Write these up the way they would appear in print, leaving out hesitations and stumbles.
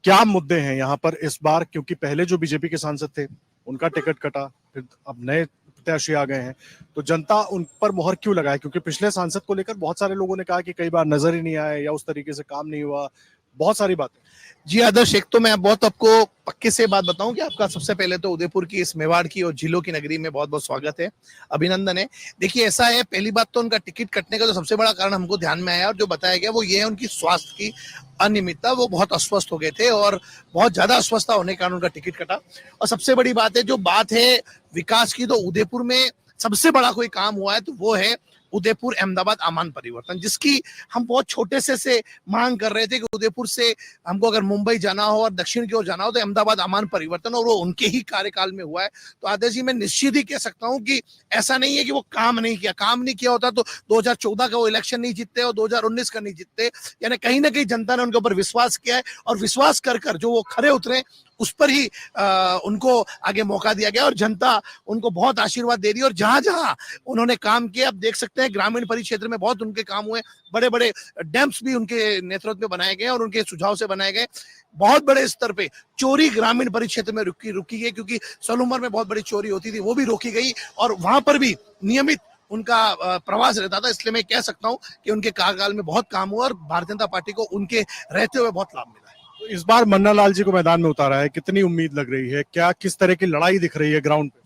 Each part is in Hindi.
क्या मुद्दे हैं यहाँ पर इस बार, क्योंकि पहले जो बीजेपी के सांसद थे उनका टिकट कटा, फिर अब नए प्रत्याशी आ गए हैं, तो जनता उन पर मोहर क्यों लगाए? क्योंकि पिछले सांसद को लेकर बहुत सारे लोगों ने कहा कि कई बार नजर ही नहीं आए या उस तरीके से काम नहीं हुआ, बहुत सारी बातें। जी आदर्श, एक तो मैं बहुत आपको पक्के से बात बताऊं कि आपका सबसे पहले तो उदयपुर की इस मेवाड़ की और झीलों की नगरी में बहुत बहुत स्वागत है, अभिनंदन है। देखिए ऐसा है, पहली बात तो उनका टिकट कटने का जो सबसे बड़ा कारण हमको ध्यान में आया और जो बताया गया वो ये है उनकी स्वास्थ्य की अनियमितता। वो बहुत अस्वस्थ हो गए थे और बहुत ज्यादा अस्वस्थता होने के कारण उनका टिकट कटा। और सबसे बड़ी बात है, जो बात है विकास की, तो उदयपुर में सबसे बड़ा कोई काम हुआ है तो वो है उदयपुर अहमदाबाद आमान परिवर्तन, जिसकी हम बहुत छोटे से मांग कर रहे थे कि उदयपुर से हमको अगर मुंबई जाना हो और दक्षिण की ओर जाना हो तो अहमदाबाद आमान परिवर्तन, और वो उनके ही कार्यकाल में हुआ है। तो आदेश जी, मैं निश्चित ही कह सकता हूं कि ऐसा नहीं है कि वो काम नहीं किया। काम नहीं किया होता तो 2014 का वो इलेक्शन नहीं जीतते और 2019 का नहीं जीतते। यानी कहीं ना कहीं जनता ने उनके ऊपर विश्वास किया है और विश्वास कर कर जो वो खरे उतरे उस पर ही उनको आगे मौका दिया गया और जनता उनको बहुत आशीर्वाद दे रही है। और जहां जहां उन्होंने काम किया, अब देख सकते हैं ग्रामीण परिक्षेत्र में बहुत उनके काम हुए, बड़े बड़े डैम्स भी उनके नेतृत्व में बनाए गए और उनके सुझाव से बनाए गए। बहुत बड़े स्तर पे चोरी ग्रामीण परिक्षेत्र में रुकी गई, क्योंकि सलूमर में बहुत बड़ी चोरी होती थी, वो भी रोकी गई और वहां पर भी नियमित उनका प्रवास रहता था। इसलिए मैं कह सकता हूं कि उनके कार्यकाल में बहुत काम हुआ और भारतीय जनता पार्टी को उनके रहते हुए बहुत लाभ मिला है। तो इस बार मन्ना लाल जी को मैदान में उतारा है, कितनी उम्मीद लग रही है? क्या किस तरह की लड़ाई दिख रही है ग्राउंड पे?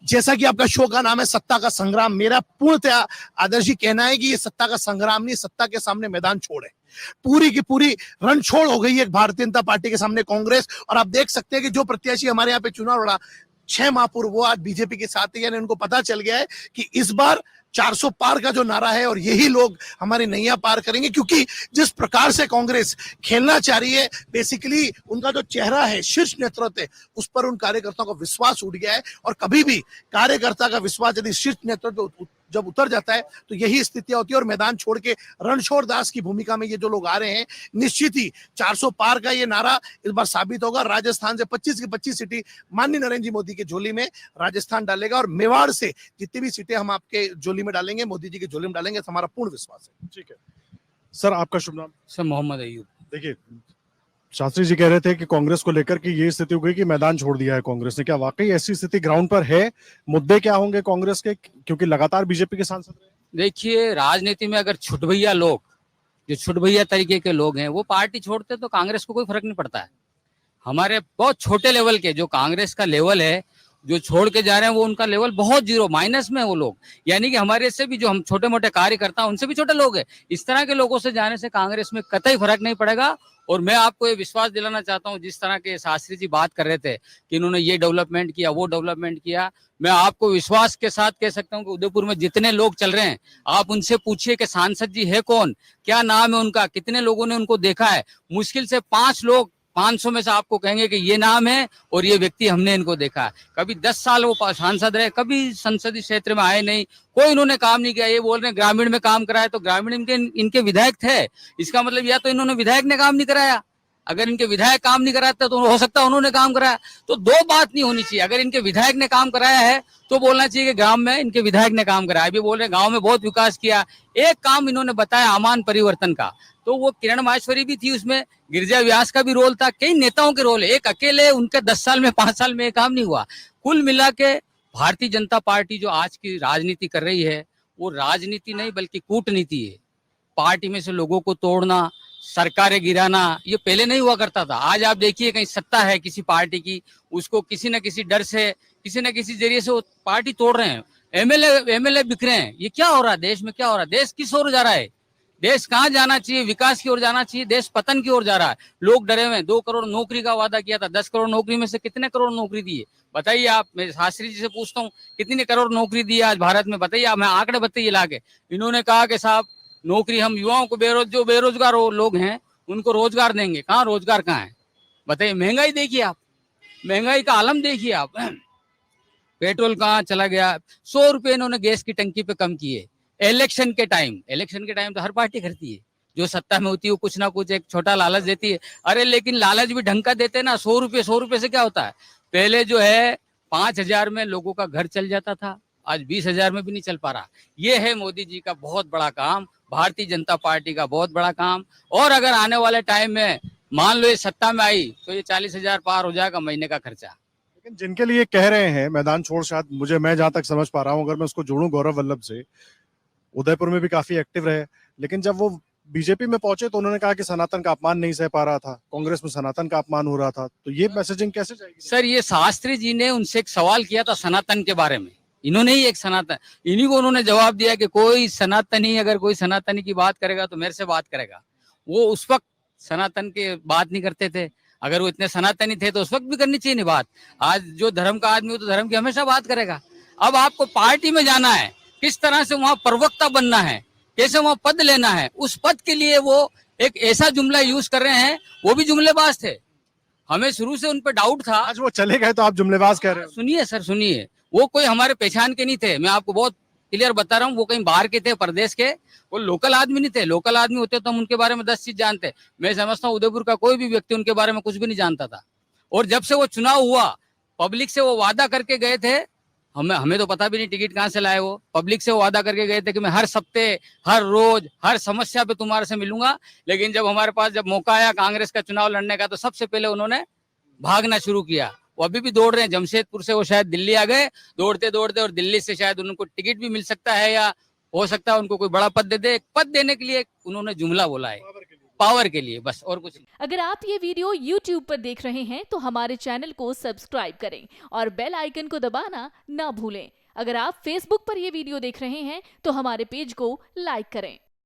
जैसा कि आपका शो का नाम है सत्ता का संग्राम, मेरा पूर्णतः आदर्श जी कहना है कि ये सत्ता का संग्राम नहीं, सत्ता के सामने मैदान छोड़ है। पूरी की पूरी रण छोड़ हो गई है भारतीय जनता पार्टी के सामने कांग्रेस। और आप देख सकते हैं कि जो प्रत्याशी हमारे यहाँ पे चुनाव लड़ा 6 माह पूर्व, वो आज बीजेपी के साथ है। यानी उनको पता चल गया है कि इस बार 400 पार का जो नारा है और यही लोग हमारी नैया पार करेंगे, क्योंकि जिस प्रकार से कांग्रेस खेलना चाह रही है, बेसिकली उनका जो चेहरा है, शीर्ष नेतृत्व है, उस पर उन कार्यकर्ताओं का विश्वास उठ गया है। और कभी भी कार्यकर्ता का विश्वास यदि शीर्ष नेतृत्व जब उतर जाता है तो यही स्थितियां होती है और मैदान छोड़ के रणछोड़ दास की भूमिका में ये जो लोग आ रहे हैं, निश्चित ही 400 पार का ये नारा इस बार साबित होगा। राजस्थान से 25 की 25 सीटें माननीय नरेंद्र जी मोदी की झोली में राजस्थान डालेगा और मेवाड़ से जितनी भी सीटें हम आपके झोली में डालेंगे, मोदी जी की झोली में डालेंगे, हमारा पूर्ण विश्वास है। ठीक है सर, आपका शुभ नाम? सर मोहम्मद अयूब। देखिए, शास्त्री जी कह रहे थे कि कांग्रेस को लेकर के ये स्थिति हो गई कि मैदान छोड़ दिया है कांग्रेस ने, क्या वाकई ऐसी स्थिति ग्राउंड पर है? मुद्दे क्या होंगे कांग्रेस के, क्योंकि लगातार बीजेपी के सांसद रहे? देखिए, राजनीति में अगर छुटभैया लोग, जो छुटभैया तरीके के लोग हैं, वो पार्टी छोड़ते तो कांग्रेस को कोई फर्क नहीं पड़ता है। हमारे बहुत छोटे लेवल के, जो कांग्रेस का लेवल है, जो छोड़ के जा रहे हैं, वो उनका लेवल बहुत जीरो माइनस में है वो लोग। यानी कि हमारे से भी जो हम छोटे मोटे कार्यकर्ता हैं, उनसे भी छोटे लोग हैं। इस तरह के लोगों से जाने से कांग्रेस में कतई फर्क नहीं पड़ेगा। और मैं आपको ये विश्वास दिलाना चाहता हूँ, जिस तरह के शास्त्री जी बात कर रहे थे कि इन्होंने ये डेवलपमेंट किया, वो डेवलपमेंट किया, मैं आपको विश्वास के साथ कह सकता हूँ कि उदयपुर में जितने लोग चल रहे हैं, आप उनसे पूछिए कि सांसद जी है कौन, क्या नाम है उनका, कितने लोगों ने उनको देखा है। मुश्किल से 5 लोग 500 में से आपको कहेंगे कि ये नाम है और ये व्यक्ति हमने इनको देखा है। कभी 10 साल वो सांसद रहे, कभी संसदीय क्षेत्र में आए नहीं, कोई इन्होंने काम नहीं किया। ये बोल रहे हैं ग्रामीण में काम कराया, तो ग्रामीण इनके विधायक थे, इसका मतलब या तो इन्होंने विधायक ने काम नहीं कराया। अगर इनके विधायक काम नहीं कराते तो हो सकता है उन्होंने काम कराया। तो दो बात नहीं होनी चाहिए, अगर इनके विधायक ने काम कराया है तो बोलना चाहिए कि ग्राम में इनके विधायक ने काम कराया। अभी बोल रहे हैं गांव में बहुत विकास किया। एक काम इन्होंने बताया आमान परिवर्तन का, तो वो किरण माहेश्वरी भी थी उसमें, गिरिजा व्यास का भी रोल था, कई नेताओं के रोल है। एक अकेले उनके 10 साल में 5 साल में ये काम नहीं हुआ। कुल मिला के भारतीय जनता पार्टी जो आज की राजनीति कर रही है, वो राजनीति नहीं बल्कि कूटनीति है। पार्टी में से लोगों को तोड़ना, सरकारें गिराना, ये पहले नहीं हुआ करता था। आज आप देखिए, कहीं सत्ता है किसी पार्टी की, उसको किसी न किसी डर से, किसी न किसी जरिए से वो पार्टी तोड़ रहे हैं। एमएलए बिखरे हैं। ये क्या हो रहा है देश में? क्या हो रहा है? देश किस ओर जा रहा है? देश कहाँ जाना चाहिए? विकास की ओर जाना चाहिए। देश पतन की ओर जा रहा है। लोग डरे हुए हैं। 2 करोड़ नौकरी का वादा किया था, 10 करोड़ नौकरी में से कितने करोड़ नौकरी दी है बताइए आप? मैं शास्त्री जी से पूछता हूँ, कितने करोड़ नौकरी दी है आज भारत में? बताइए आप, मैं आंकड़े बताइए लाके। इन्होंने कहा कि साहब नौकरी हम युवाओं को, जो बेरोजगार लोग हैं उनको रोजगार देंगे। कहाँ रोजगार, कहाँ है बताइए? महंगाई देखिए आप, महंगाई का आलम देखिए आप। पेट्रोल कहाँ चला गया? 100 रुपए इन्होंने गैस की टंकी पे कम किए। इलेक्शन के टाइम तो हर पार्टी करती है, जो सत्ता में होती है वो कुछ ना कुछ एक छोटा लालच देती है। अरे लेकिन लालच भी ढंग का देते ना। 100 रुपए से क्या होता है? पहले जो है 5,000 में लोगों का घर चल जाता था, आज 20,000 में भी नहीं चल पा रहा। ये है मोदी जी का बहुत बड़ा काम, भारतीय जनता पार्टी का बहुत बड़ा काम। और अगर आने वाले टाइम में मान लो ये सत्ता में आई तो ये 40,000 पार हो जाएगा महीने का खर्चा। लेकिन जिनके लिए कह रहे हैं मैदान छोड़, शायद मैं जहां तक समझ पा रहा हूं, अगर मैं उसको जोड़ूं गौरव वल्लभ से, उदयपुर में भी काफी एक्टिव रहे, लेकिन जब वो बीजेपी में पहुंचे तो उन्होंने कहा कि सनातन का अपमान नहीं सह पा रहा था, कांग्रेस में सनातन का अपमान हो रहा था, तो ये मैसेजिंग कैसे जाएगी? सर ये शास्त्री जी ने उनसे एक सवाल किया था सनातन के बारे में, इन्होंने ही एक सनातन, इन्हीं को उन्होंने जवाब दिया कि कोई सनातनी, अगर कोई सनातनी की बात करेगा तो मेरे से बात करेगा। वो उस वक्त सनातन के बात नहीं करते थे, अगर वो इतने सनातनी थे तो उस वक्त भी करनी चाहिए नहीं बात। आज जो धर्म का आदमी हो तो धर्म की हमेशा बात करेगा। अब आपको पार्टी में जाना है, किस तरह से वहां प्रवक्ता बनना है, कैसे वहां पद लेना है, उस पद के लिए वो एक ऐसा जुमला यूज कर रहे हैं, वो भी जुमलेबाज थे। हमें शुरू से उन पर डाउट था। आज वो चले गए तो आप जुमलेबाज कह रहे हो? सुनिए सर सुनिए, वो कोई हमारे पहचान के नहीं थे, मैं आपको बहुत क्लियर बता रहा हूँ, वो कहीं बाहर के थे, प्रदेश के, वो लोकल आदमी नहीं थे। लोकल आदमी होते तो हम उनके बारे में 10 चीज जानते। मैं समझता हूँ उदयपुर का कोई भी व्यक्ति उनके बारे में कुछ भी नहीं जानता था। और जब से वो चुनाव हुआ, पब्लिक से वो वादा करके गए थे, हमें तो पता भी नहीं टिकट कहाँ से लाए। वो पब्लिक से वो वादा करके गए थे कि मैं हर हफ्ते, हर रोज, हर समस्या पे तुम्हारे से मिलूंगा। लेकिन जब हमारे पास जब मौका आया कांग्रेस का चुनाव लड़ने का, तो सबसे पहले उन्होंने भागना शुरू किया। वो अभी भी दौड़ रहे हैं, जमशेदपुर से वो शायद दिल्ली आ गए दौड़ते दौड़ते, और दिल्ली से शायद उनको टिकट भी मिल सकता है, या हो सकता है उनको कोई बड़ा पद दे दे। एक पद देने के लिए उन्होंने जुमला बोला है, पावर के लिए, बस और कुछ नहीं। अगर आप ये वीडियो YouTube पर देख रहे हैं तो हमारे चैनल को सब्सक्राइब करें और बेल आइकन को दबाना ना भूलें। अगर आप Facebook पर ये वीडियो देख रहे हैं तो हमारे पेज को लाइक करें।